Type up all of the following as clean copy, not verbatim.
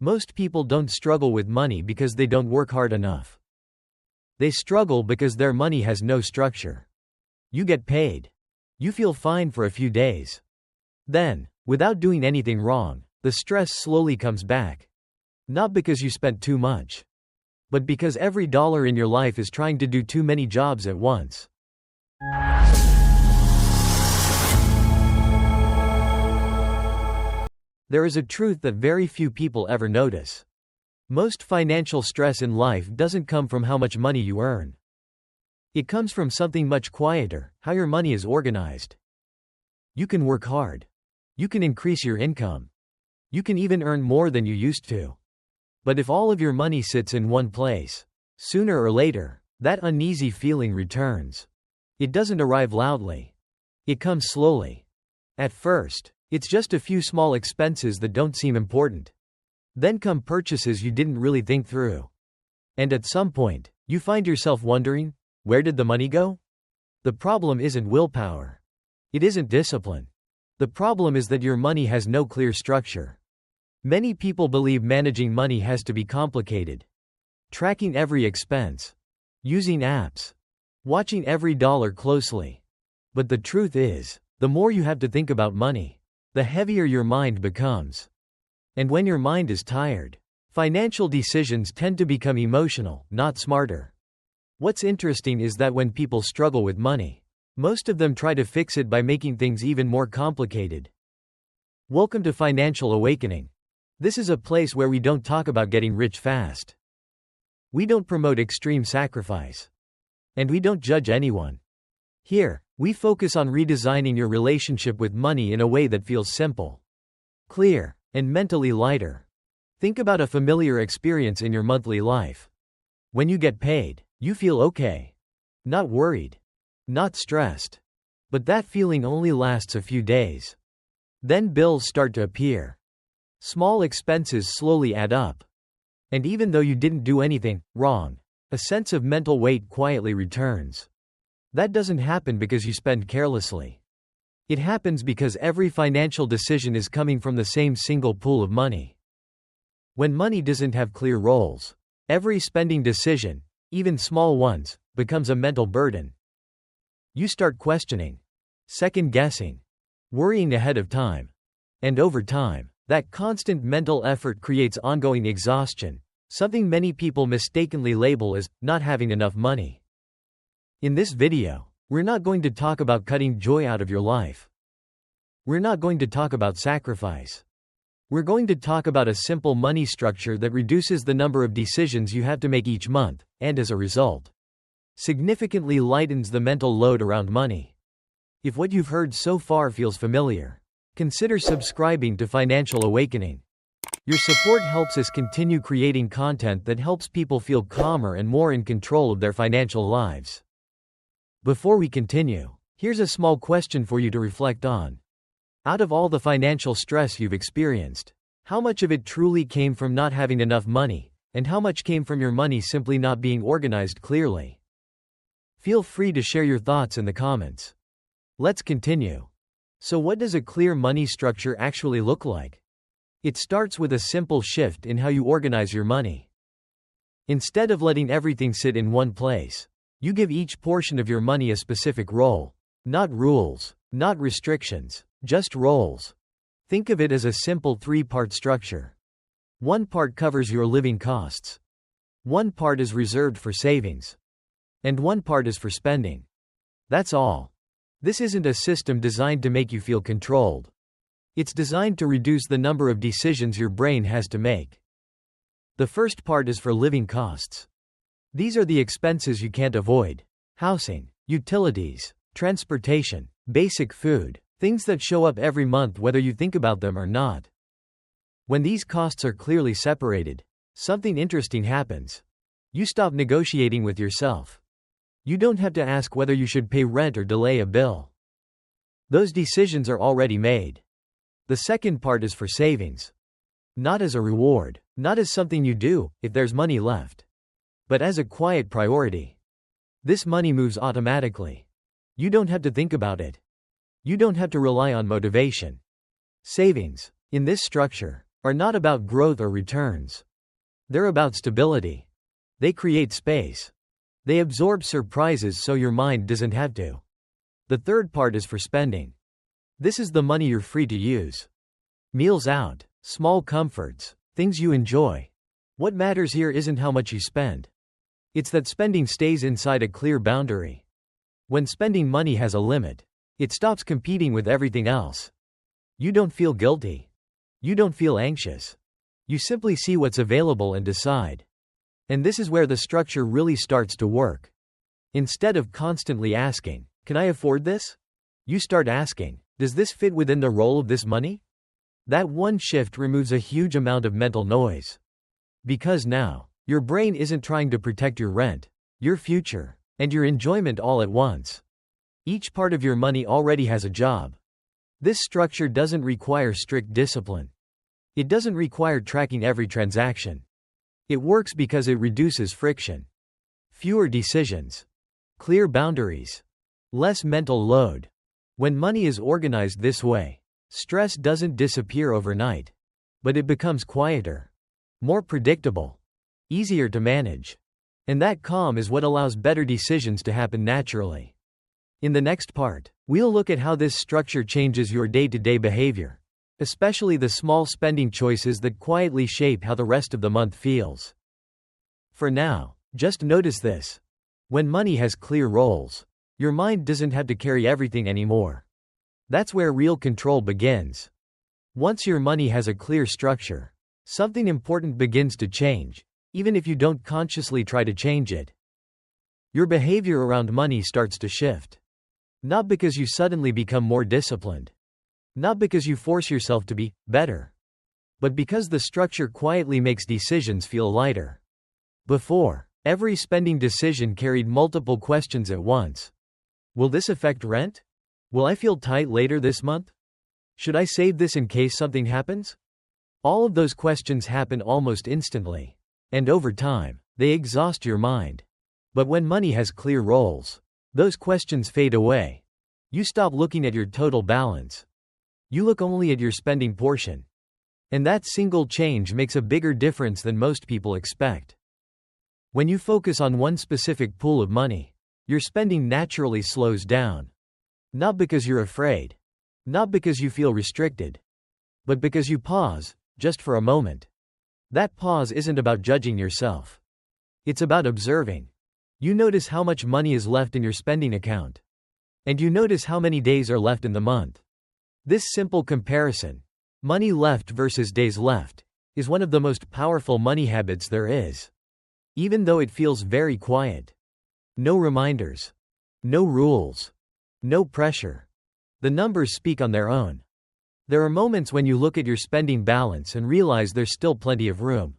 Most people don't struggle with money because they don't work hard enough. They struggle because their money has no structure. You get paid. You feel fine for a few days. Then, without doing anything wrong, the stress slowly comes back. Not because you spent too much, but because every dollar in your life is trying to do too many jobs at once. There is a truth that very few people ever notice. Most financial stress in life doesn't come from how much money you earn. It comes from something much quieter: how your money is organized. You can work hard. You can increase your income. You can even earn more than you used to. But if all of your money sits in one place, sooner or later, that uneasy feeling returns. It doesn't arrive loudly. It comes slowly. At first, it's just a few small expenses that don't seem important. Then come purchases you didn't really think through. And at some point, you find yourself wondering, where did the money go? The problem isn't willpower. It isn't discipline. The problem is that your money has no clear structure. Many people believe managing money has to be complicated. Tracking every expense. Using apps. Watching every dollar closely. But the truth is, the more you have to think about money, the heavier your mind becomes. And when your mind is tired, financial decisions tend to become emotional, not smarter. What's interesting is that when people struggle with money, most of them try to fix it by making things even more complicated. Welcome to Financial Awakening. This is a place where we don't talk about getting rich fast. We don't promote extreme sacrifice. And we don't judge anyone. Here, we focus on redesigning your relationship with money in a way that feels simple, clear, and mentally lighter. Think about a familiar experience in your monthly life. When you get paid, you feel okay. Not worried. Not stressed. But that feeling only lasts a few days. Then bills start to appear. Small expenses slowly add up. And even though you didn't do anything wrong, a sense of mental weight quietly returns. That doesn't happen because you spend carelessly. It happens because every financial decision is coming from the same single pool of money. When money doesn't have clear roles, every spending decision, even small ones, becomes a mental burden. You start questioning, second-guessing, worrying ahead of time. And over time, that constant mental effort creates ongoing exhaustion, something many people mistakenly label as not having enough money. In this video, we're not going to talk about cutting joy out of your life. We're not going to talk about sacrifice. We're going to talk about a simple money structure that reduces the number of decisions you have to make each month, and as a result, significantly lightens the mental load around money. If what you've heard so far feels familiar, consider subscribing to Financial Awakening. Your support helps us continue creating content that helps people feel calmer and more in control of their financial lives. Before we continue, here's a small question for you to reflect on. Out of all the financial stress you've experienced, how much of it truly came from not having enough money, and how much came from your money simply not being organized clearly? Feel free to share your thoughts in the comments. Let's continue. So what does a clear money structure actually look like? It starts with a simple shift in how you organize your money. Instead of letting everything sit in one place, you give each portion of your money a specific role. Not rules, not restrictions, just roles. Think of it as a simple three-part structure. One part covers your living costs. One part is reserved for savings. And one part is for spending. That's all. This isn't a system designed to make you feel controlled. It's designed to reduce the number of decisions your brain has to make. The first part is for living costs. These are the expenses you can't avoid. Housing, utilities, transportation, basic food, things that show up every month whether you think about them or not. When these costs are clearly separated, something interesting happens. You stop negotiating with yourself. You don't have to ask whether you should pay rent or delay a bill. Those decisions are already made. The second part is for savings. Not as a reward, not as something you do, if there's money left, but as a quiet priority. This money moves automatically. You don't have to think about it. You don't have to rely on motivation. Savings. In this structure, are not about growth or returns. They're about stability. They create space. They absorb surprises so your mind doesn't have to. The third part is for spending. This is the money you're free to use. Meals out, small comforts, things you enjoy. What matters here isn't how much you spend. It's that spending stays inside a clear boundary. When spending money has a limit, it stops competing with everything else. You don't feel guilty. You don't feel anxious. You simply see what's available and decide. And this is where the structure really starts to work. Instead of constantly asking, "Can I afford this?" you start asking, "Does this fit within the role of this money?" That one shift removes a huge amount of mental noise. Because now, your brain isn't trying to protect your rent, your future, and your enjoyment all at once. Each part of your money already has a job. This structure doesn't require strict discipline. It doesn't require tracking every transaction. It works because it reduces friction. Fewer decisions. Clear boundaries. Less mental load. When money is organized this way, stress doesn't disappear overnight. But it becomes quieter. More predictable. Easier to manage. And that calm is what allows better decisions to happen naturally. In the next part, we'll look at how this structure changes your day-to-day behavior, especially the small spending choices that quietly shape how the rest of the month feels. For now, just notice this. When money has clear roles, your mind doesn't have to carry everything anymore. That's where real control begins. Once your money has a clear structure, something important begins to change, even if you don't consciously try to change it. Your behavior around money starts to shift. Not because you suddenly become more disciplined. Not because you force yourself to be better. But because the structure quietly makes decisions feel lighter. Before, every spending decision carried multiple questions at once. Will this affect rent? Will I feel tight later this month? Should I save this in case something happens? All of those questions happen almost instantly. And over time, they exhaust your mind. But when money has clear roles, those questions fade away. You stop looking at your total balance. You look only at your spending portion. And that single change makes a bigger difference than most people expect. When you focus on one specific pool of money, your spending naturally slows down. Not because you're afraid. Not because you feel restricted. But because you pause, just for a moment. That pause isn't about judging yourself. It's about observing. You notice how much money is left in your spending account. And you notice how many days are left in the month. This simple comparison, money left versus days left, is one of the most powerful money habits there is. Even though it feels very quiet. No reminders. No rules. No pressure. The numbers speak on their own. There are moments when you look at your spending balance and realize there's still plenty of room.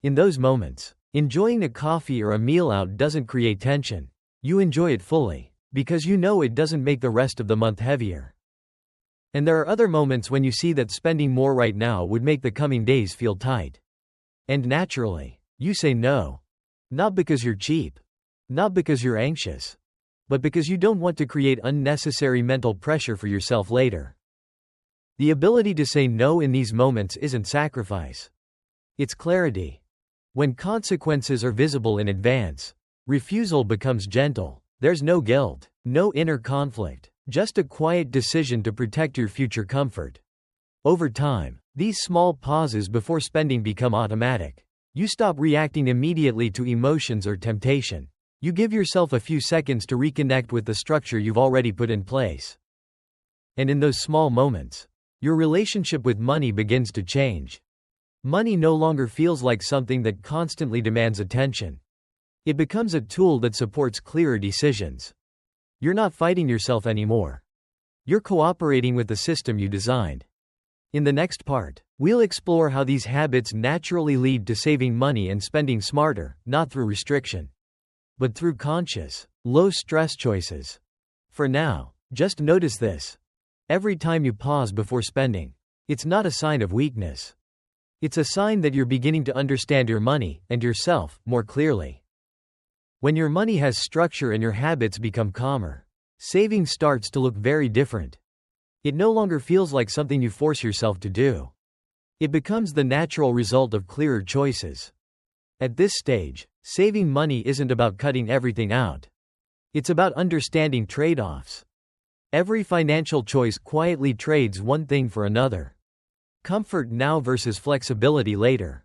In those moments, enjoying a coffee or a meal out doesn't create tension. You enjoy it fully, because you know it doesn't make the rest of the month heavier. And there are other moments when you see that spending more right now would make the coming days feel tight. And naturally, you say no. Not because you're cheap. Not because you're anxious. But because you don't want to create unnecessary mental pressure for yourself later. The ability to say no in these moments isn't sacrifice. It's clarity. When consequences are visible in advance, refusal becomes gentle. There's no guilt, no inner conflict, just a quiet decision to protect your future comfort. Over time, these small pauses before spending become automatic. You stop reacting immediately to emotions or temptation. You give yourself a few seconds to reconnect with the structure you've already put in place. And in those small moments, your relationship with money begins to change. Money no longer feels like something that constantly demands attention. It becomes a tool that supports clearer decisions. You're not fighting yourself anymore. You're cooperating with the system you designed. In the next part, we'll explore how these habits naturally lead to saving money and spending smarter, not through restriction, but through conscious, low-stress choices. For now, just notice this. Every time you pause before spending, it's not a sign of weakness. It's a sign that you're beginning to understand your money and yourself more clearly. When your money has structure and your habits become calmer, saving starts to look very different. It no longer feels like something you force yourself to do. It becomes the natural result of clearer choices. At this stage, saving money isn't about cutting everything out. It's about understanding trade-offs. Every financial choice quietly trades one thing for another. Comfort now versus flexibility later.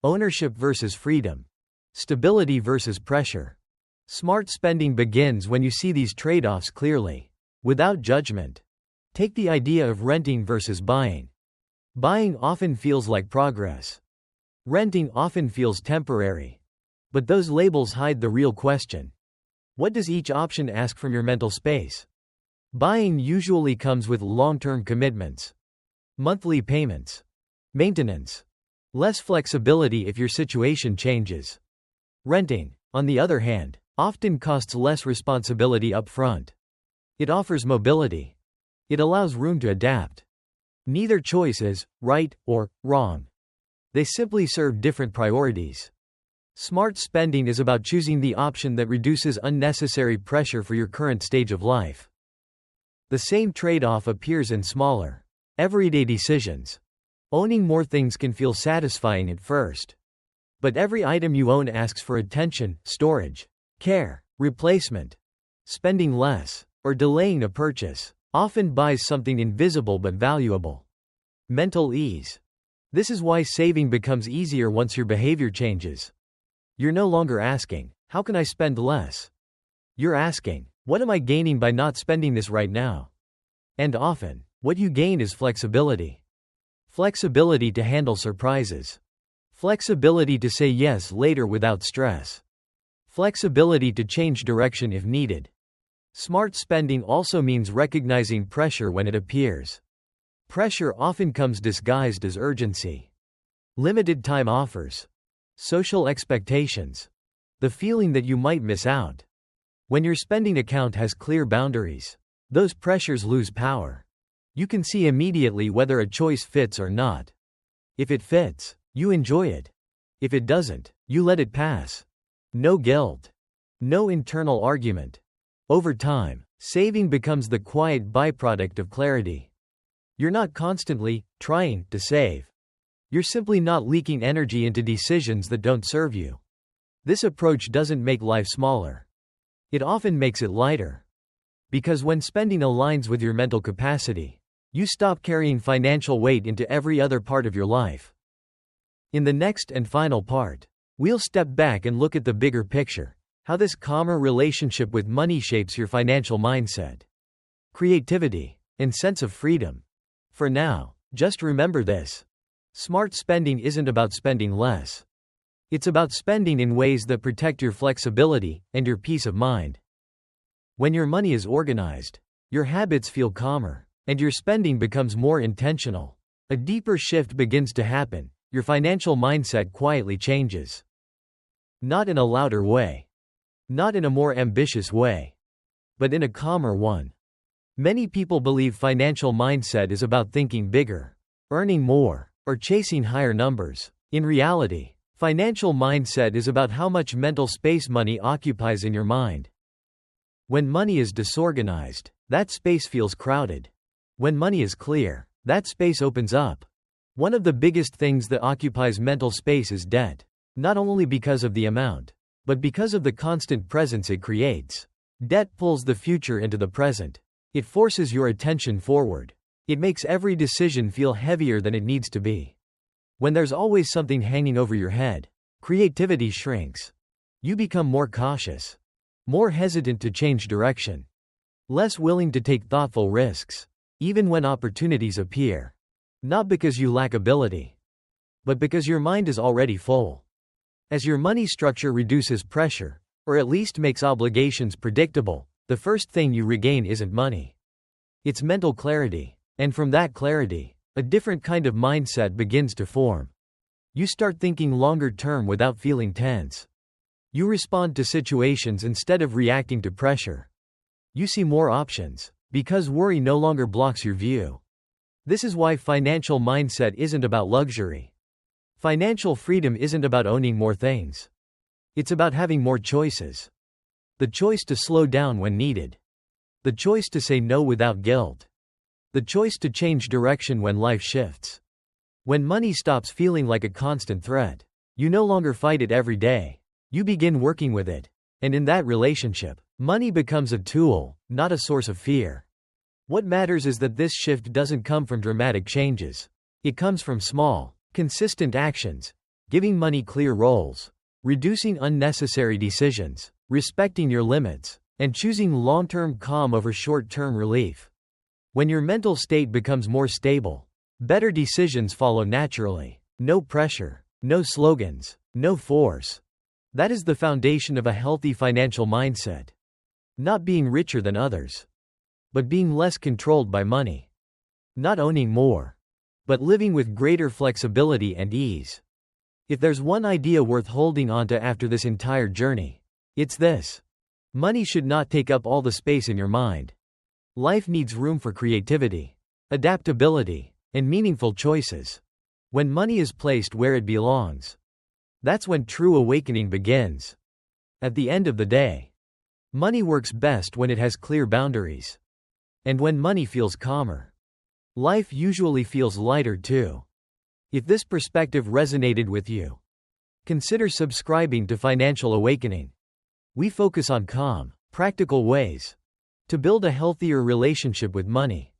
Ownership versus freedom. Stability versus pressure. Smart spending begins when you see these trade-offs clearly, without judgment. Take the idea of renting versus buying. Buying often feels like progress. Renting often feels temporary. But those labels hide the real question. What does each option ask from your mental space? Buying usually comes with long-term commitments, monthly payments, maintenance, less flexibility if your situation changes. Renting, on the other hand, often costs less responsibility up front. It offers mobility. It allows room to adapt. Neither choice is right or wrong. They simply serve different priorities. Smart spending is about choosing the option that reduces unnecessary pressure for your current stage of life. The same trade-off appears in smaller, everyday decisions. Owning more things can feel satisfying at first. But every item you own asks for attention, storage, care, replacement. Spending less, or delaying a purchase, often buys something invisible but valuable. Mental ease. This is why saving becomes easier once your behavior changes. You're no longer asking, how can I spend less? You're asking, what am I gaining by not spending this right now? And often, what you gain is flexibility. Flexibility to handle surprises. Flexibility to say yes later without stress. Flexibility to change direction if needed. Smart spending also means recognizing pressure when it appears. Pressure often comes disguised as urgency. Limited time offers. Social expectations. The feeling that you might miss out. When your spending account has clear boundaries, those pressures lose power. You can see immediately whether a choice fits or not. If it fits, you enjoy it. If it doesn't, you let it pass. No guilt. No internal argument. Over time, saving becomes the quiet byproduct of clarity. You're not constantly trying to save. You're simply not leaking energy into decisions that don't serve you. This approach doesn't make life smaller. It often makes it lighter. Because when spending aligns with your mental capacity, you stop carrying financial weight into every other part of your life. In the next and final part, we'll step back and look at the bigger picture, how this calmer relationship with money shapes your financial mindset, creativity, and sense of freedom. For now, just remember this. Smart spending isn't about spending less. It's about spending in ways that protect your flexibility and your peace of mind. When your money is organized, your habits feel calmer, and your spending becomes more intentional. A deeper shift begins to happen. Your financial mindset quietly changes. Not in a louder way. Not in a more ambitious way. But in a calmer one. Many people believe financial mindset is about thinking bigger, earning more, or chasing higher numbers. In reality, financial mindset is about how much mental space money occupies in your mind. When money is disorganized, that space feels crowded. When money is clear, that space opens up. One of the biggest things that occupies mental space is debt. Not only because of the amount, but because of the constant presence it creates. Debt pulls the future into the present. It forces your attention forward. It makes every decision feel heavier than it needs to be. When there's always something hanging over your head, creativity shrinks. You become more cautious, more hesitant to change direction, less willing to take thoughtful risks, even when opportunities appear. Not because you lack ability, but because your mind is already full. As your money structure reduces pressure, or at least makes obligations predictable, the first thing you regain isn't money. It's mental clarity. And from that clarity, a different kind of mindset begins to form. You start thinking longer term without feeling tense. You respond to situations instead of reacting to pressure. You see more options, because worry no longer blocks your view. This is why financial mindset isn't about luxury. Financial freedom isn't about owning more things. It's about having more choices. The choice to slow down when needed. The choice to say no without guilt. The choice to change direction when life shifts. When money stops feeling like a constant threat, you no longer fight it every day. You begin working with it. And in that relationship, money becomes a tool, not a source of fear. What matters is that this shift doesn't come from dramatic changes. It comes from small, consistent actions, giving money clear roles, reducing unnecessary decisions, respecting your limits, and choosing long-term calm over short-term relief. When your mental state becomes more stable, better decisions follow naturally. No pressure, no slogans, no force. That is the foundation of a healthy financial mindset. Not being richer than others, but being less controlled by money. Not owning more, but living with greater flexibility and ease. If there's one idea worth holding onto after this entire journey, it's this. Money should not take up all the space in your mind. Life needs room for creativity, adaptability, and meaningful choices. When money is placed where it belongs, that's when true awakening begins. At the end of the day, money works best when it has clear boundaries. And when money feels calmer, life usually feels lighter too. If this perspective resonated with you, consider subscribing to Financial Awakening. We focus on calm, practical ways to build a healthier relationship with money.